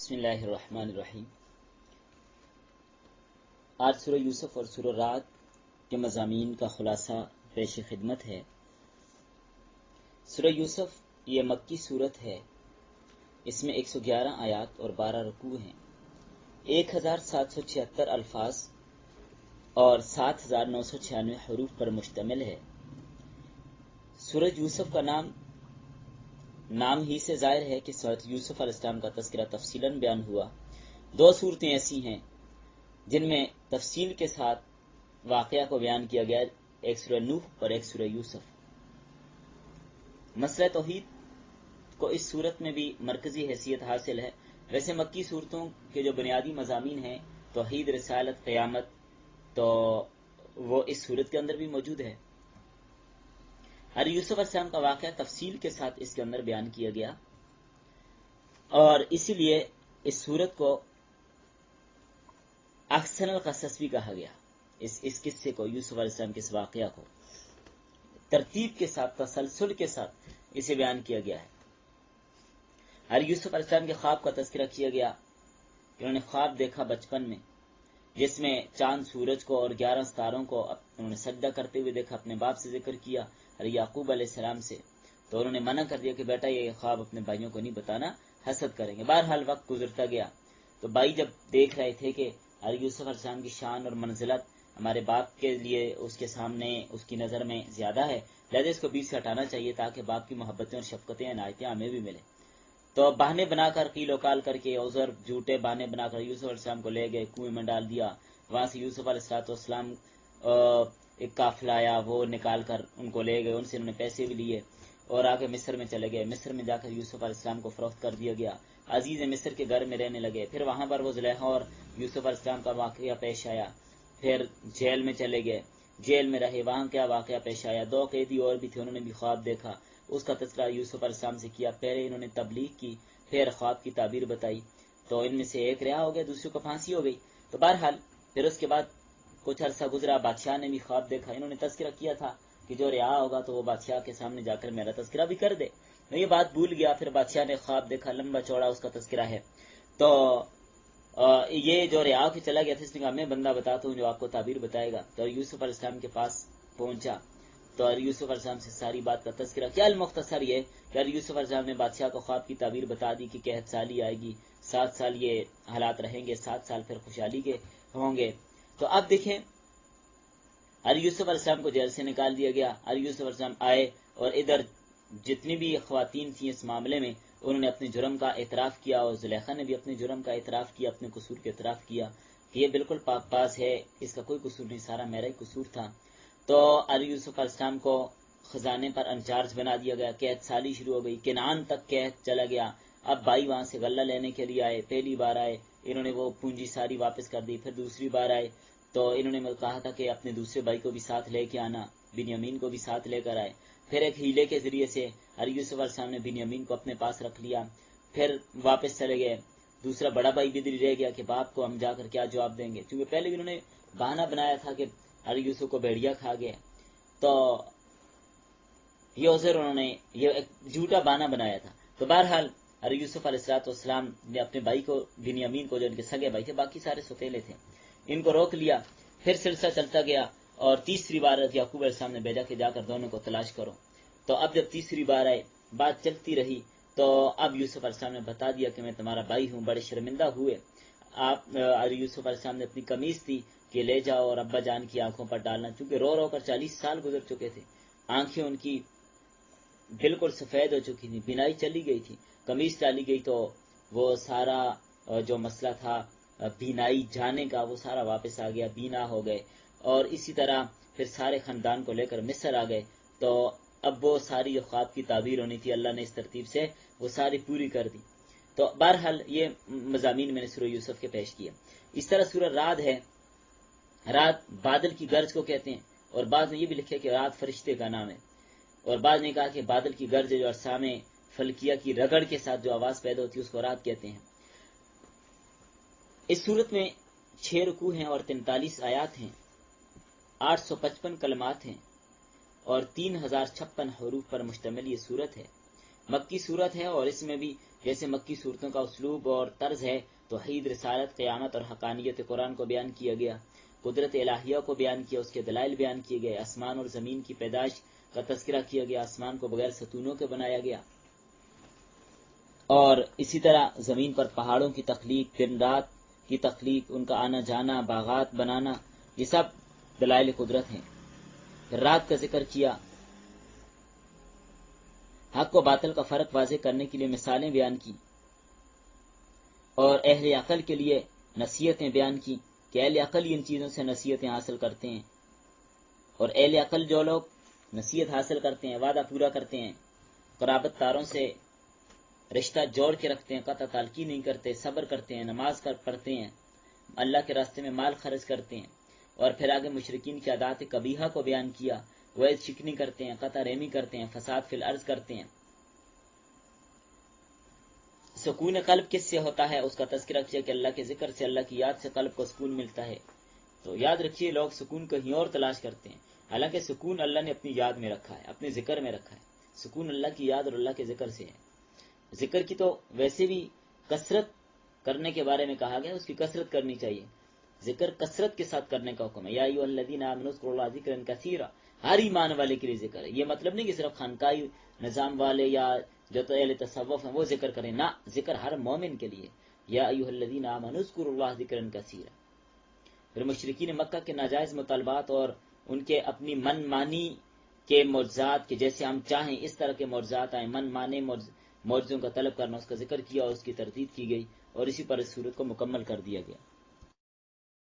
बिस्मिल्लाहिर्रहमानिर्रहीम। आज सूरह यूसुफ और सूरह रात के मज़ामीन का खुलासा पेश खिदमत है। सूरह यूसुफ ये मक्की सूरत है। इसमें 111 आयात और 12 रुकू हैं। 1776 अल्फाज और 7996 हरूफ पर मुश्तमिल है। सूरह यूसुफ का नाम ही से जाहिर है कि सूरत यूसुफ अलैहिस्सलाम का तज़किरा तफसीलन बयान हुआ। दो सूरतें ऐसी हैं जिनमें तफसील के साथ वाक़या को बयान किया गया, एक सूरह नूह और एक सूरह यूसुफ। मसला तौहीद को इस सूरत में भी मरकजी हैसियत हासिल है। वैसे मक्की सूरतों के जो बुनियादी मज़ामीन हैं, तौहीद, रिसालत, क़यामत, तो वो इस सूरत के अंदर भी मौजूद है। हर यूसुफ अलैहिस्सलाम का वाक़या तफसील के साथ इसके अंदर बयान किया गया और इसीलिए इस सूरत को अहसनुल क़सस भी कहा गया। इस किस्से को, यूसुफ अलैहिस्सलाम के इस वाक़या को तरतीब के साथ, तसलसल के साथ इसे बयान किया गया है। हर यूसुफ अलैहिस्सलाम के ख्वाब का तज़किरा किया गया। उन्होंने ख्वाब देखा बचपन में, जिसमें चांद सूरज को और 11 सितारों को उन्होंने सजदा करते हुए देखा। अपने बाप से जिक्र किया, अरे याकूब अलैहिस्सलाम से, तो उन्होंने मना कर दिया कि बेटा ये ख्वाब अपने भाइयों को नहीं बताना, हसद करेंगे। बहरहाल वक्त गुजरता गया तो भाई जब देख रहे थे कि हर यूसुफ अलैहिस्सलाम की शान और मंजिलत हमारे बाप के लिए उसके सामने, उसकी नज़र में ज्यादा है, लिहाजा इसको बीच से हटाना चाहिए ताकि बाप की मोहब्बतें और शफकतें, इनायतें हमें भी मिले। तो बहाने बनाकर, कील वकाल करके, उज़र, झूठे बहाने बनाकर यूसुफ अलैहिस्सलाम को ले गए, कुएं में डाल दिया। वहां से यूसुफ अलैहिस्सलाम एक काफिला आया, वो निकाल कर उनको ले गए, उनसे उन्होंने पैसे भी लिए और आगे मिस्र में चले गए। मिस्र में जाकर यूसुफ अलैहिस्सलाम को फरोख्त कर दिया गया। अजीज मिस्र के घर में रहने लगे। फिर वहां पर वो ज़ुलेखा और यूसुफ अलैहिस्सलाम का वाक़या पेश आया। फिर जेल में चले गए, जेल में रहे, वहां क्या वाक़या पेश आया। 2 कैदी और भी थे, उन्होंने भी ख्वाब देखा, उसका तज़किरा यूसुफ अलैहिस्सलाम से किया। पहले इन्होंने तबलीग की, फिर ख्वाब की ताबीर बताई, तो इनमें से एक रिहा हो गया, दूसरे को फांसी हो गई। तो बहरहाल फिर उसके बाद कुछ अरसा गुजरा, बादशाह ने भी ख्वाब देखा। इन्होंने तज़किरा किया था कि जो रिहा होगा तो वो बादशाह के सामने जाकर मेरा तज़किरा भी कर दे। ये बात भूल गया। फिर बादशाह ने ख्वाब देखा, लंबा चौड़ा उसका तज़किरा है। तो ये जो रिहा के चला गया था, इसने कहा मैं बंदा बताता हूँ जो आपको ताबीर बताएगा। तो यूसुफ अलैहिस्सलाम के पास पहुंचा तो यूसुफ अलैहिस्सलाम से सारी बात का तज़किरा किया। मुख्तसर ये कि यूसुफ अलैहिस्सलाम ने बादशाह को ख्वाब की ताबीर बता दी कि कहत साली आएगी, 7 साल ये हालात रहेंगे, 7 साल फिर खुशहाली के होंगे। तो अब देखें, यूसुफ अलैहिस्सलाम को जेल से निकाल दिया गया। यूसुफ अलैहिस्सलाम आए और इधर जितनी भी ख्वातीन थी इस मामले में, उन्होंने अपने जुर्म का एतराफ़ किया और ज़ुलेखा ने भी अपने जुर्म का एतराफ़ किया, अपने कसूर के एतराफ़ किया कि ये बिल्कुल पाक पास है, इसका कोई कसूर नहीं, सारा मेरा ही कसूर था। तो यूसुफ अलैहिस्सलाम को खजाने पर इंचार्ज बना दिया गया। कैद साली शुरू हो गई, किनान तक कैद चला गया। अब भाई वहां से गल्ला लेने के लिए आए। पहली बार आए, इन्होंने वो पूंजी सारी वापस कर दी। फिर दूसरी बार आए तो इन्होंने कहा था कि अपने दूसरे भाई को भी साथ लेके आना, बिन्यामीन को भी साथ लेकर आए। फिर एक हीले के जरिए से यूसुफ अलैहिस्सलाम ने बिन्यामीन को अपने पास रख लिया। फिर वापस चले गए। दूसरा बड़ा भाई बिदरी रह गया कि बाप को हम जाकर क्या जवाब देंगे, क्योंकि पहले भी उन्होंने बहाना बनाया था कि यूसुफ को भेड़िया खा गया। तो ये उज़र उन्होंने ये एक झूठा बहाना बनाया था। तो बहरहाल यूसुफ अलैहिस्सलाम ने अपने भाई को, बिन्यामीन को, जो इनके सगे भाई थे, बाकी सारे सौतेले थे, इनको रोक लिया। फिर सिलसिला चलता गया और तीसरी बार याकूब अलैहिस्सलाम ने भेजा कि जाकर दोनों को तलाश करो। तो अब जब तीसरी बार आए, बात चलती रही, तो अब यूसुफ अलैहिस्सलाम ने बता दिया कि मैं तुम्हारा भाई हूँ। बड़े शर्मिंदा हुए। आप यूसुफ अलैहिस्सलाम ने अपनी कमीज थी कि ले जाओ और अब्बा जान की आंखों पर डालना, चूंकि रो रो कर 40 साल गुजर चुके थे, आंखें उनकी बिल्कुल सफेद हो चुकी थी, बिनाई चली गई थी, कमीज डाली गई तो वो सारा जो मसला था बीनाई जाने का, वो सारा वापस आ गया, बीना हो गए। और इसी तरह फिर सारे खानदान को लेकर मिस्र आ गए। तो अब वो सारी जो ख्वाब की ताबीर होनी थी, अल्लाह ने इस तरतीब से वो सारी पूरी कर दी। तो बहरहाल ये मज़ामीन मैंने सूरह यूसुफ के पेश किए। इस तरह सूरह रात है। रात बादल की गर्ज को कहते हैं और बाद में ये भी लिखे कि रात फरिश्ते का नाम है। और बाद ने कहा कि बादल की गर्ज जो अरसामे फलकिया की रगड़ के साथ जो आवाज पैदा होती है उसको रात कहते हैं। इस सूरत में 6 रुकू हैं और 43 आयात हैं, 855 कलमात हैं और 3056 हरूफ पर मुश्तमिल ये सूरत है। مکی صورت ہے اور اس میں بھی جیسے مکی صورتوں کا اسلوب اور طرز ہے، توحید، رسالت، قیامت اور حقانیت قرآن کو بیان کیا گیا، قدرت الہیہ کو بیان کیا، اس کے دلائل بیان کیے گئے، آسمان اور زمین کی پیدائش کا تذکرہ کیا گیا، آسمان کو بغیر ستونوں کے بنایا گیا، اور اسی طرح زمین پر پہاڑوں کی تخلیق، دن رات کی تخلیق، ان کا آنا جانا، باغات بنانا، یہ سب دلائل قدرت ہیں۔ پھر رات کا ذکر کیا، حق و باطل کا فرق واضح کرنے کے لیے مثالیں بیان کی، اور اہل عقل کے لیے نصیحتیں بیان کی کہ اہل عقل ان چیزوں سے نصیحتیں حاصل کرتے ہیں، اور اہل عقل جو لوگ نصیحت حاصل کرتے ہیں، وعدہ پورا کرتے ہیں، قرابت داروں سے رشتہ جوڑ کے رکھتے ہیں، قطع تعلقی نہیں کرتے، صبر کرتے ہیں، نماز پڑھتے ہیں، اللہ کے راستے میں مال خرچ کرتے ہیں، اور پھر آگے مشرکین کی عادات قبیحہ کو بیان کیا، وہ شکنی کرتے ہیں، قطع رحمی کرتے ہیں، فساد فی الارض کرتے ہیں۔ سکون قلب کس سے ہوتا ہے اس کا تذکرہ کیا کہ اللہ کے ذکر سے، اللہ کی یاد سے قلب کو سکون ملتا ہے۔ تو یاد رکھیے لوگ سکون کہیں اور تلاش کرتے ہیں، حالانکہ سکون اللہ نے اپنی یاد میں رکھا ہے، اپنے ذکر میں رکھا ہے۔ سکون اللہ کی یاد اور اللہ کے ذکر سے ہے۔ ذکر کی تو ویسے بھی کثرت کرنے کے بارے میں کہا گیا، اس کی کثرت کرنی چاہیے۔ ذکر کثرت کے ساتھ کرنے کا حکم ہے، یا ایھا الذین آمنوا اذکروا اللہ ذکرا کثیرا، ہر ایمان والے کے لیے ذکر ہے۔ یہ مطلب نہیں کہ صرف خانقاہی نظام والے یا جو تو اہل تصوف ہیں وہ ذکر کریں، نہ، ذکر ہر مومن کے لیے، یا ایھا الذین آمنوا اذکروا اللہ ذکرا کثیرا۔ پھر مشرکین مکہ کے ناجائز مطالبات اور ان کے اپنی من مانی کے معجزات کے جیسے ہم چاہیں اس طرح کے معجزات آئیں، من مانے معجزوں کا طلب کرنا، اس کا ذکر کیا اور اس کی تردید کی گئی، اور اسی پر اس صورت کو مکمل کر دیا گیا۔